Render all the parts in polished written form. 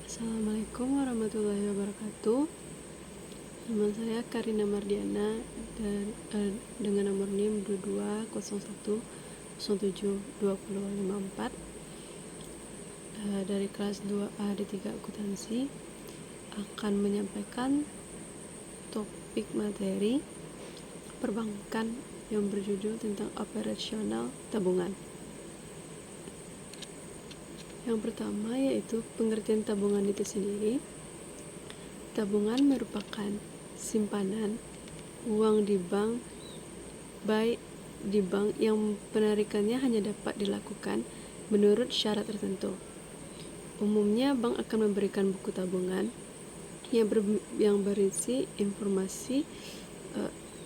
Assalamualaikum warahmatullahi wabarakatuh. Nama saya Karina Mardiana dan dengan nomor NIM 2201072054 dari kelas 2A D3 Akuntansi akan menyampaikan topik materi perbankan yang berjudul tentang operasional tabungan. Yang pertama yaitu pengertian tabungan itu sendiri. Tabungan merupakan simpanan uang di bank, baik di bank yang penarikannya hanya dapat dilakukan menurut syarat tertentu. Umumnya bank akan memberikan buku tabungan yang berisi informasi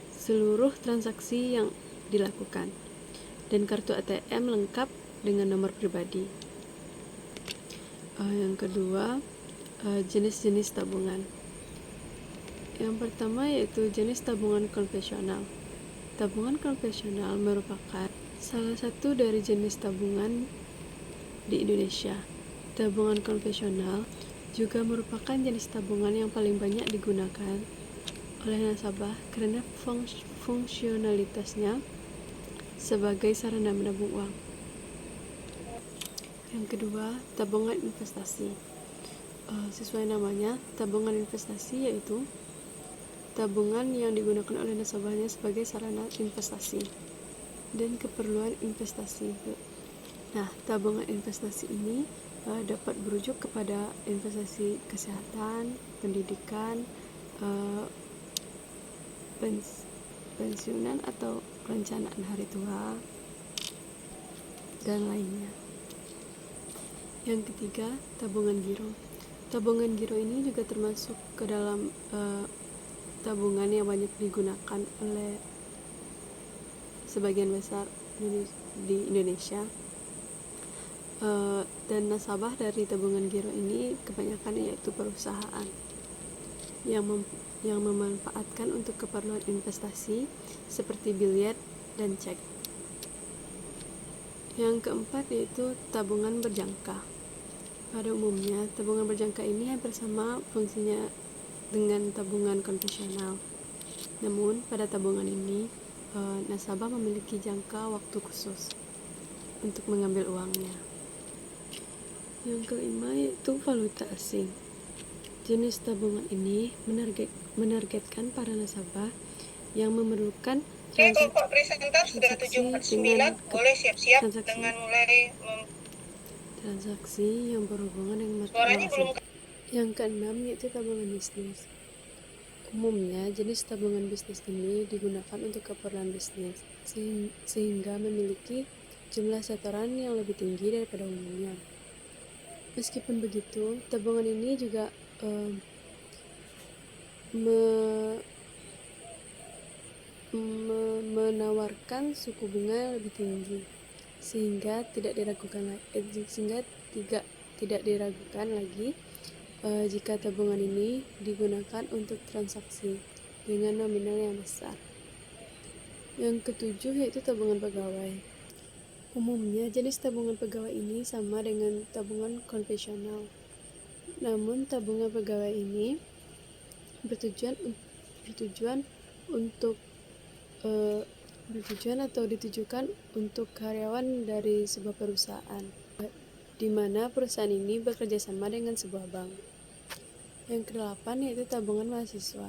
seluruh transaksi yang dilakukan dan kartu ATM lengkap dengan nomor pribadi. Yang kedua, jenis-jenis tabungan. Yang pertama yaitu jenis tabungan konvensional. Tabungan konvensional merupakan salah satu dari jenis tabungan di Indonesia. Tabungan konvensional juga merupakan jenis tabungan yang paling banyak digunakan oleh nasabah karena fungsionalitasnya sebagai sarana menabung uang. Yang kedua, tabungan investasi. Sesuai namanya, tabungan investasi yaitu tabungan yang digunakan oleh nasabahnya sebagai sarana investasi dan keperluan investasi. Nah, tabungan investasi ini dapat merujuk kepada investasi kesehatan, pendidikan, pensiunan atau perencanaan hari tua, dan lainnya. Yang ketiga, tabungan giro. Tabungan giro ini juga termasuk ke dalam tabungan yang banyak digunakan oleh sebagian besar di Indonesia. Dan nasabah dari tabungan giro ini kebanyakan yaitu perusahaan yang memanfaatkan untuk keperluan investasi seperti biliar dan cek. Yang keempat yaitu tabungan berjangka. Pada umumnya, tabungan berjangka ini hampir sama fungsinya dengan tabungan konvensional. Namun, pada tabungan ini, nasabah memiliki jangka waktu khusus untuk mengambil uangnya. Yang kelima yaitu valuta asing. Jenis tabungan ini menargetkan para nasabah yang memerlukan transaksi dengan transaksi yang berhubungan dengan mata uang asing. Yang keenam yaitu tabungan bisnis. Umumnya jenis tabungan bisnis ini digunakan untuk keperluan bisnis sehingga memiliki jumlah setoran yang lebih tinggi daripada umumnya. Meskipun begitu, tabungan ini juga menawarkan suku bunga yang lebih tinggi sehingga tidak diragukan lagi jika tabungan ini digunakan untuk transaksi dengan nominal yang besar. Yang ketujuh yaitu tabungan pegawai. Umumnya jenis tabungan pegawai ini sama dengan tabungan konvensional. Namun tabungan pegawai ini bertujuan atau ditujukan untuk karyawan dari sebuah perusahaan, di mana perusahaan ini bekerja sama dengan sebuah bank. Yang kedelapan yaitu tabungan mahasiswa.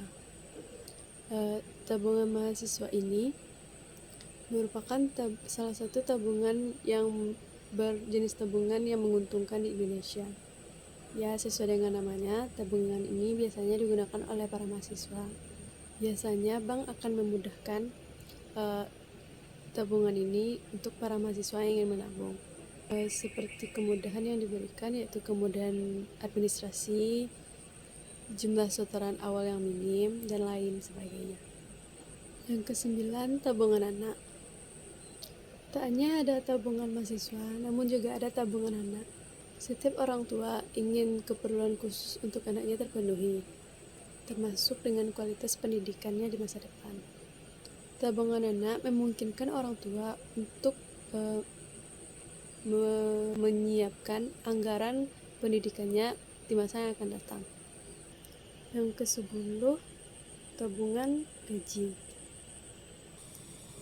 Tabungan mahasiswa ini merupakan salah satu tabungan yang berjenis tabungan yang menguntungkan di Indonesia. Ya, sesuai dengan namanya, tabungan ini biasanya digunakan oleh para mahasiswa. Biasanya bank akan memudahkan tabungan ini untuk para mahasiswa yang ingin menabung. Seperti kemudahan yang diberikan yaitu kemudahan administrasi, jumlah setoran awal yang minim, dan lain sebagainya. Yang kesembilan, tabungan anak. Tak hanya ada tabungan mahasiswa, namun juga ada tabungan anak. Setiap orang tua ingin keperluan khusus untuk anaknya terpenuhi, termasuk dengan kualitas pendidikannya di masa depan. Tabungan anak memungkinkan orang tua untuk menyiapkan anggaran pendidikannya di masa yang akan datang. Yang ke-10, tabungan gaji.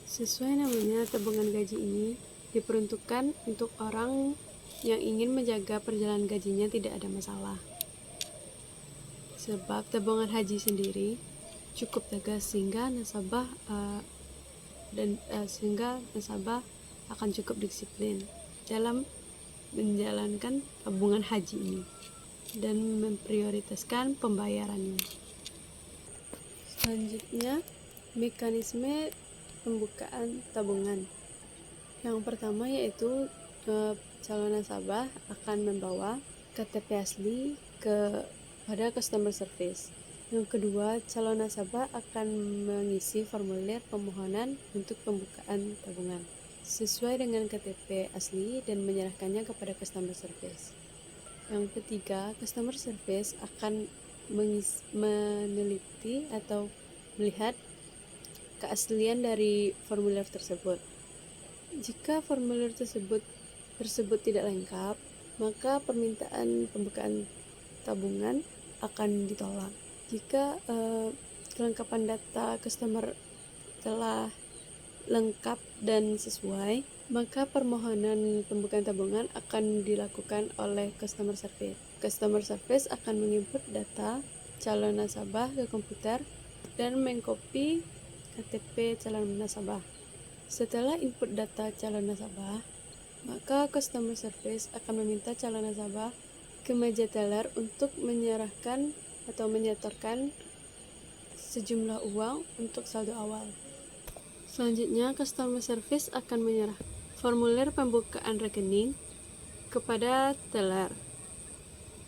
Sesuai namanya, tabungan gaji ini diperuntukkan untuk orang yang ingin menjaga perjalanan gajinya tidak ada masalah. Sebab tabungan haji sendiri cukup tegas sehingga nasabah akan cukup disiplin dalam menjalankan tabungan haji ini dan memprioritaskan pembayarannya. Selanjutnya, mekanisme pembukaan tabungan. Yang pertama yaitu calon nasabah akan membawa KTP asli pada customer service. Yang kedua, calon nasabah akan mengisi formulir permohonan untuk pembukaan tabungan sesuai dengan KTP asli dan menyerahkannya kepada customer service. Yang ketiga, customer service akan meneliti atau melihat keaslian dari formulir tersebut. Jika formulir tersebut tidak lengkap, maka permintaan pembukaan tabungan akan ditolak. Jika kelengkapan data customer telah lengkap dan sesuai, maka permohonan pembukaan tabungan akan dilakukan oleh customer service. Customer service akan menginput data calon nasabah ke komputer dan mengcopy KTP calon nasabah. Setelah input data calon nasabah, maka customer service akan meminta calon nasabah ke meja teller untuk menyerahkan atau menyetorkan sejumlah uang untuk saldo awal. Selanjutnya, customer service akan menyerah formulir pembukaan rekening kepada teller.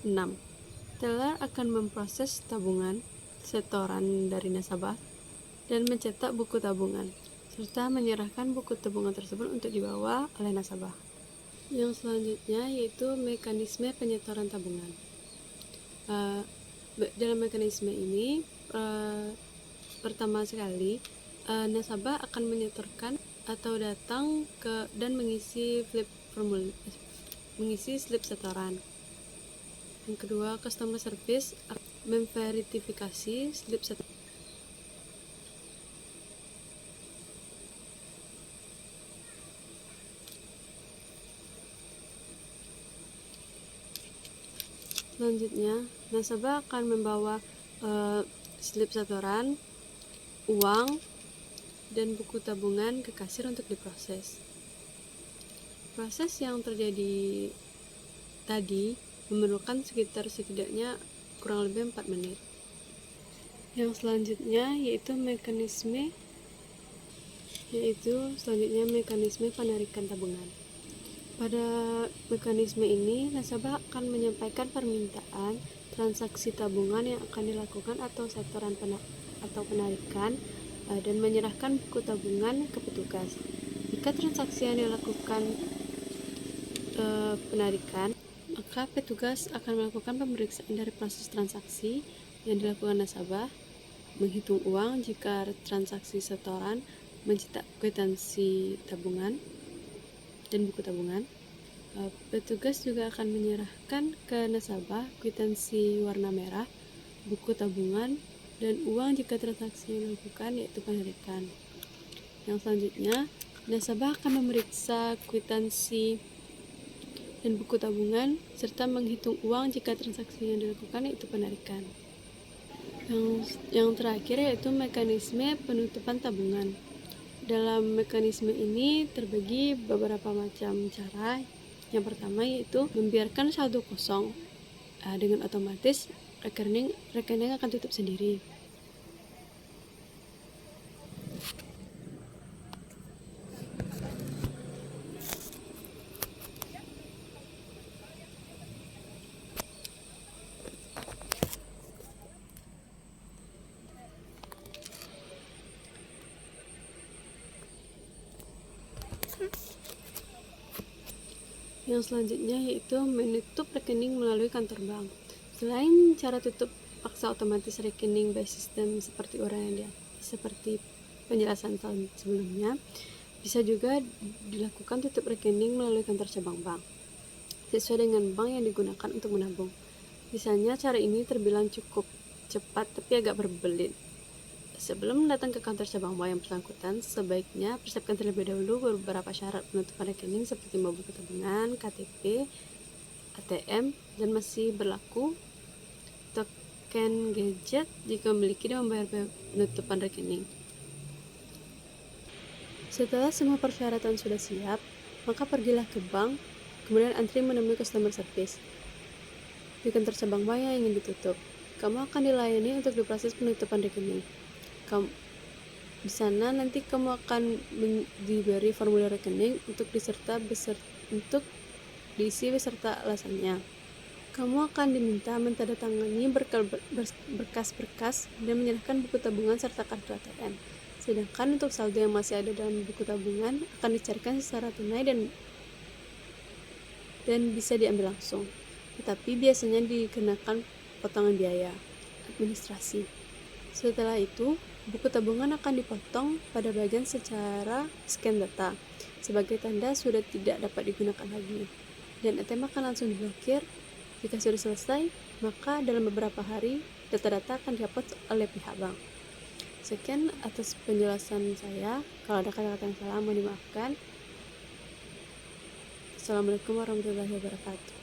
6. Teller akan memproses tabungan setoran dari nasabah dan mencetak buku tabungan, serta menyerahkan buku tabungan tersebut untuk dibawa oleh nasabah. Yang selanjutnya yaitu mekanisme penyetoran tabungan. Dalam mekanisme ini, pertama sekali, nasabah akan menyetorkan atau datang dan mengisi slip setoran. Yang kedua, customer service memverifikasi slip setoran. Selanjutnya, nasabah akan membawa slip setoran, uang, dan buku tabungan ke kasir untuk diproses. Proses yang terjadi tadi memerlukan setidaknya kurang lebih 4 menit. Yang selanjutnya yaitu mekanisme penarikan tabungan. Pada mekanisme ini, nasabah akan menyampaikan permintaan transaksi tabungan yang akan dilakukan atau setoran atau penarikan dan menyerahkan buku tabungan ke petugas. Jika transaksi yang dilakukan penarikan, maka petugas akan melakukan pemeriksaan dari proses transaksi yang dilakukan nasabah, menghitung uang jika transaksi setoran, mencetak kwitansi tabungan dan buku tabungan. Petugas juga akan menyerahkan ke nasabah kwitansi warna merah, buku tabungan, dan uang jika transaksi yang dilakukan yaitu penarikan. Yang selanjutnya, nasabah akan memeriksa kwitansi dan buku tabungan serta menghitung uang jika transaksi yang dilakukan yaitu penarikan. Yang terakhir yaitu mekanisme penutupan tabungan. Dalam mekanisme ini terbagi beberapa macam cara. Yang pertama yaitu membiarkan saldo kosong. Dengan otomatis rekening akan tutup sendiri. Yang selanjutnya yaitu menutup rekening melalui kantor bank. Selain cara tutup paksa otomatis rekening by system seperti seperti penjelasan tahun sebelumnya, bisa juga dilakukan tutup rekening melalui kantor cabang bank sesuai dengan bank yang digunakan untuk menabung. Misalnya cara ini terbilang cukup cepat tapi agak berbelit. Sebelum datang ke kantor cabang bank yang bersangkutan, sebaiknya persiapkan terlebih dahulu beberapa syarat penutupan rekening seperti buku tabungan, KTP, ATM, dan masih berlaku token gadget jika memiliki dan membayar penutupan rekening. Setelah semua persyaratan sudah siap, maka pergilah ke bank, kemudian antri menemui customer service di kantor cabang bank yang ingin ditutup. Kamu akan dilayani untuk diproses penutupan rekening. Di sana nanti kamu akan diberi formulir rekening untuk diisi beserta alasannya. Kamu akan diminta mentandatangani berkas-berkas dan menyerahkan buku tabungan serta kartu ATM. Sedangkan untuk saldo yang masih ada dalam buku tabungan akan dicarikan secara tunai dan bisa diambil langsung. Tetapi biasanya dikenakan potongan biaya administrasi. Setelah itu, buku tabungan akan dipotong pada bagian secara scan data sebagai tanda sudah tidak dapat digunakan lagi, dan ATM akan langsung diblokir. Jika sudah selesai, maka dalam beberapa hari data-data akan dihapus oleh pihak bank. Sekian atas penjelasan saya. Kalau ada kata-kata yang salah, mohon dimaafkan. Assalamualaikum warahmatullahi wabarakatuh.